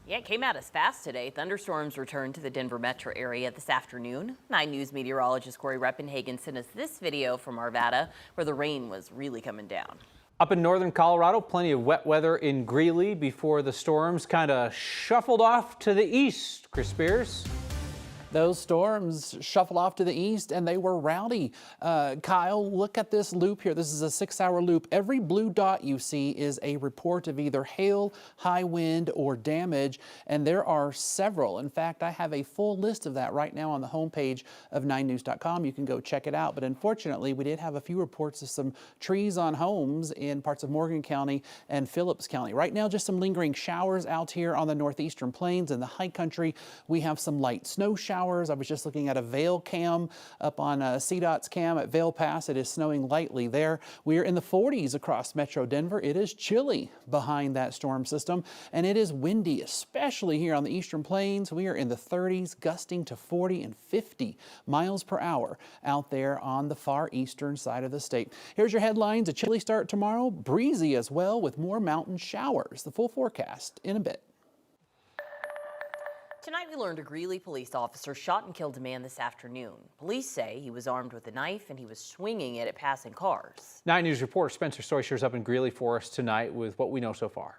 Yeah, it came at us fast today. Thunderstorms returned to the Denver metro area this afternoon. 9 News meteorologist Corey Reppenhagen sent us this video from Arvada where the rain was really coming down. Up in northern Colorado, plenty of wet weather in Gley before the storms kind of shuffled off to the east. Chris Spears. Those storms shuffled off to the east and they were rowdy. Kyle, look at this loop here. This is a 6-hour loop. Every blue dot you see is a report of either hail, high wind, or damage. And there are several. In fact, I have a full list of that right now on the homepage of 9news.com. You can go check it out. But unfortunately, we did have a few reports of some trees on homes in parts of Morgan County and Phillips County. Right now, just some lingering showers out here on the northeastern plains and the high country. We have some light snow showers. I was just looking at a Vail cam up on CDOT's cam at Vail Pass. It is snowing lightly there. We are in the 40s across Metro Denver. It is chilly behind that storm system, and it is windy, especially here on the eastern plains. We are in the 30s, gusting to 40 and 50 miles per hour out there on the far eastern side of the state. Here's your headlines. A chilly start tomorrow, breezy as well with more mountain showers. The full forecast in a bit. Tonight we learned a Greeley police officer shot and killed a man this afternoon. Police say he was armed with a knife and he was swinging it at passing cars. 9 News reporter Spencer Soischer's up in Greeley for us tonight with what we know so far.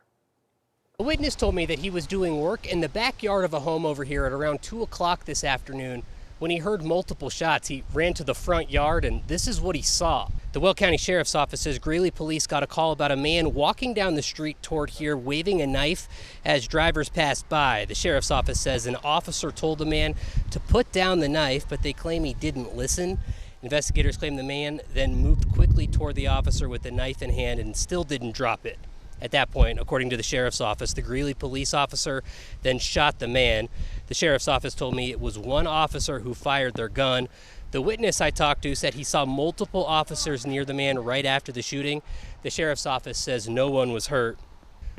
A witness told me that he was doing work in the backyard of a home over here at around 2 o'clock this afternoon. When he heard multiple shots, he ran to the front yard, and this is what he saw. The Will County Sheriff's Office says Greeley police got a call about a man walking down the street toward here waving a knife as drivers passed by. The Sheriff's Office says an officer told the man to put down the knife, but they claim he didn't listen. Investigators claim the man then moved quickly toward the officer with the knife in hand and still didn't drop it. At that point, according to the Sheriff's Office, the Greeley police officer then shot the man. The Sheriff's Office told me it was one officer who fired their gun. The witness I talked to said he saw multiple officers near the man right after the shooting. The Sheriff's Office says no one was hurt.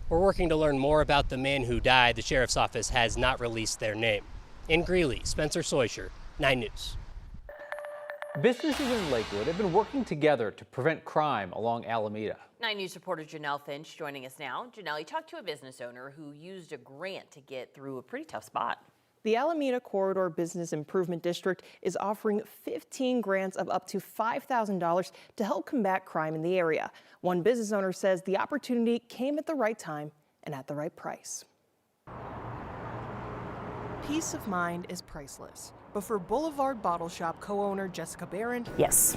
We're working to learn more about the man who died. The Sheriff's Office has not released their name. In Greeley, Spencer Soischer, 9 News. Businesses in Lakewood have been working together to prevent crime along Alameda. 9 News reporter Janelle Finch joining us now. Janelle, you talked to a business owner who used a grant to get through a pretty tough spot. The Alameda Corridor Business Improvement District is offering 15 grants of up to $5,000 to help combat crime in the area. One business owner says the opportunity came at the right time and at the right price. Peace of mind is priceless. But for Boulevard Bottle Shop co-owner Jessica Barron, Yes.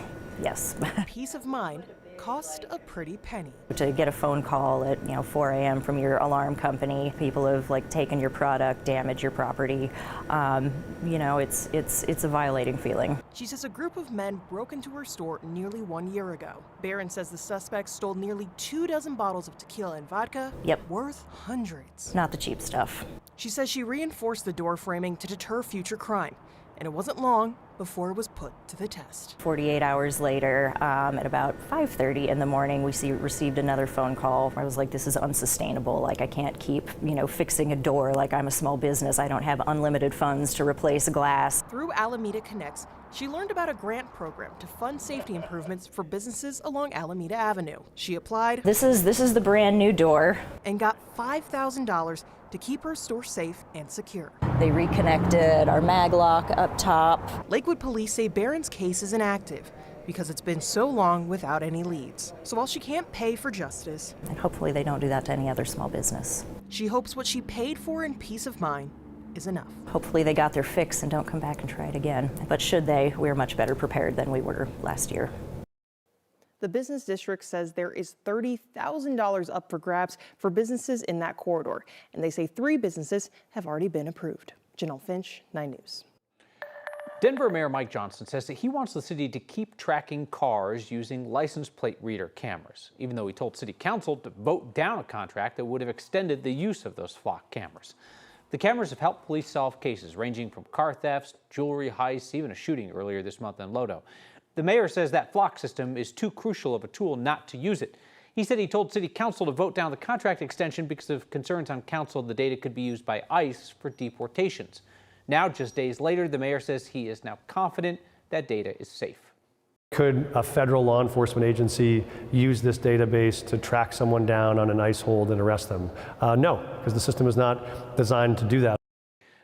peace of mind cost a pretty penny. To get a phone call at 4 a.m. from your alarm company, people have taken your product, damaged your property. It's a violating feeling. She says a group of men broke into her store nearly 1 year ago. Barron says the suspects stole nearly 24 bottles of tequila and vodka, worth hundreds. Not the cheap stuff. She says she reinforced the door framing to deter future crime, and it wasn't long before it was put to the test. 48 hours later, at about 5:30 in the morning, we received another phone call. I was like, this is unsustainable. I can't keep, fixing a door like I'm a small business. I don't have unlimited funds to replace glass. Through Alameda Connects, she learned about a grant program to fund safety improvements for businesses along Alameda Avenue. She applied. This is the brand new door. And got $5,000 to keep her store safe and secure. They reconnected our mag lock up top. Lakewood police say Barron's case is inactive because it's been so long without any leads. So while she can't pay for justice, And hopefully they don't do that to any other small business. she hopes what she paid for in peace of mind is enough. Hopefully they got their fix and don't come back and try it again. But should they, we're much better prepared than we were last year. The business district says there is $30,000 up for grabs for businesses in that corridor, and they say 3 businesses have already been approved. Janelle Finch, 9 News. Denver Mayor Mike Johnson says that he wants the city to keep tracking cars using license plate reader cameras, even though he told City Council to vote down a contract that would have extended the use of those flock cameras. The cameras have helped police solve cases ranging from car thefts, jewelry heists, even a shooting earlier this month in Lodo. The mayor says that flock system is too crucial of a tool not to use it. He said he told City Council to vote down the contract extension because of concerns on council the data could be used by ICE for deportations. Now, just days later, the mayor says he is now confident that data is safe. Could a federal law enforcement agency use this database to track someone down on an ICE hold and arrest them? No, because the system is not designed to do that.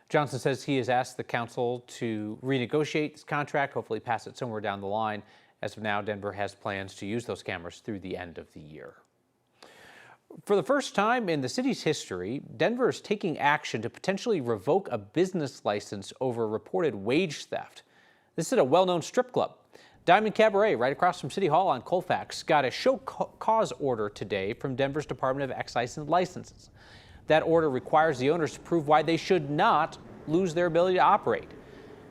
Johnson says he has asked the council to renegotiate this contract, hopefully pass it somewhere down the line. As of now, Denver has plans to use those cameras through the end of the year. For the first time in the city's history, Denver is taking action to potentially revoke a business license over reported wage theft. This is at a well-known strip club. Diamond Cabaret, right across from City Hall on Colfax, got a show cause order today from Denver's Department of Excise and Licenses. That order requires the owners to prove why they should not lose their ability to operate.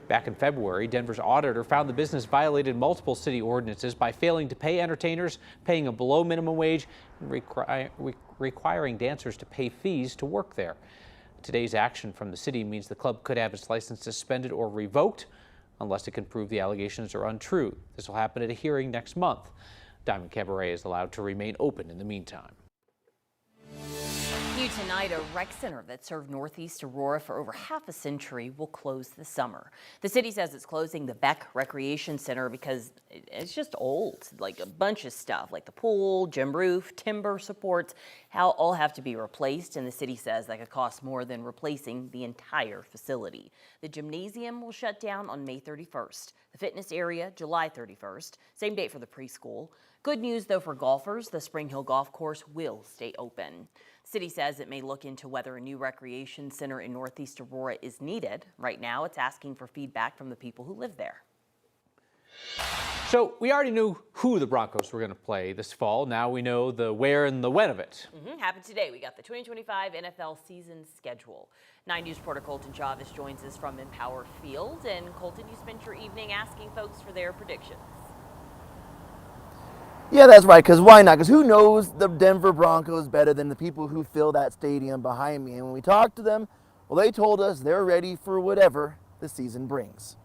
Back in February, Denver's auditor found the business violated multiple city ordinances by failing to pay entertainers, paying a below minimum wage, and requiring dancers to pay fees to work there. Today's action from the city means the club could have its license suspended or revoked unless it can prove the allegations are untrue. This will happen at a hearing next month. Diamond Cabaret is allowed to remain open in the meantime. New tonight, a rec center that served Northeast Aurora for over half a century will close this summer. The city says it's closing the Beck Recreation Center because it's just old, like a bunch of stuff, like the pool, gym roof, timber supports, all have to be replaced, and the city says that could cost more than replacing the entire facility. The gymnasium will shut down on May 31st, the fitness area July 31st, same date for the preschool. Good news, though, for golfers, the Spring Hill Golf Course will stay open. The city says it may look into whether a new recreation center in Northeast Aurora is needed. Right now, it's asking for feedback from the people who live there. So we already knew who the Broncos were going to play this fall. Now we know the where and the when of it. Happened today. We got the 2025 NFL season schedule. 9 News reporter Colton Chavez joins us from Empower Field. And Colton, you spent your evening asking folks for their predictions. Yeah, that's right, because why not? Because who knows the Denver Broncos better than the people who fill that stadium behind me? And when we talked to them, well, they told us they're ready for whatever the season brings.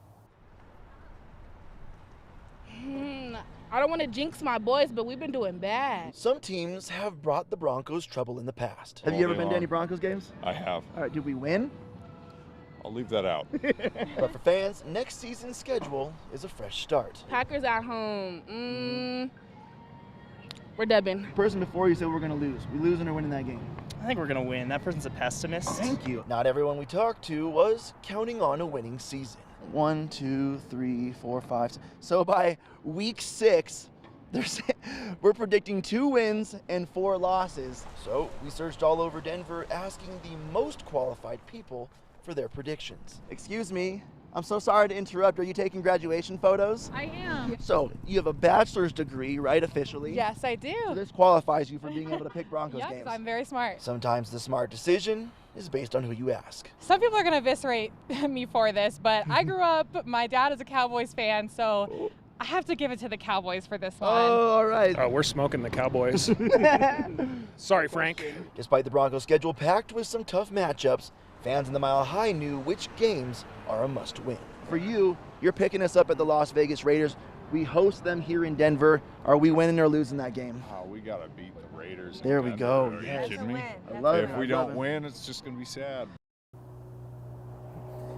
I don't want to jinx my boys, but we've been doing bad. Some teams have brought the Broncos trouble in the past. Have you ever been to any Broncos games? I have. All right, did we win? I'll leave that out. But for fans, next season's schedule is a fresh start. Packers at home. We're dubbing. The person before you said we're going to lose. We losing or winning that game? I think we're going to win. That person's a pessimist. Thank you. Not everyone we talked to was counting on a winning season. 1, 2, 3, 4, 5. So by week 6, we're predicting 2 wins and 4 losses. So we searched all over Denver asking the most qualified people for their predictions. Excuse me. I'm so sorry to interrupt. Are you taking graduation photos? I am. So you have a bachelor's degree, right, officially? Yes, I do. So this qualifies you for being able to pick Broncos Yes, games. I'm very smart. Sometimes the smart decision is based on who you ask. Some people are going to eviscerate me for this, but I grew up, my dad is a Cowboys fan, so I have to give it to the Cowboys for this one. Oh, all right. We're smoking the Cowboys. Sorry, Frank. Despite the Broncos' schedule packed with some tough matchups, fans in the Mile High knew which games are a must-win. For you, you're picking us up at the Las Vegas Raiders. We host them here in Denver. Are we winning or losing that game? Oh, we got to beat the Raiders. There we go. Are you kidding me? I love it. If we don't win, it's just going to be sad.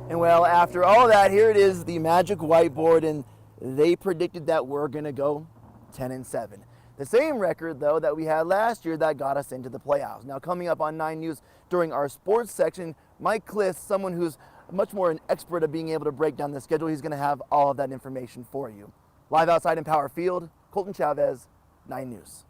And well, after all that, here it is, the magic whiteboard, and they predicted that we're going to go 10-7. The same record, though, that we had last year that got us into the playoffs. Now, coming up on 9 News during our sports section, Mike Kliss, someone who's much more an expert of being able to break down the schedule, he's going to have all of that information for you. Live outside Empower Field, Colton Chavez, 9 News.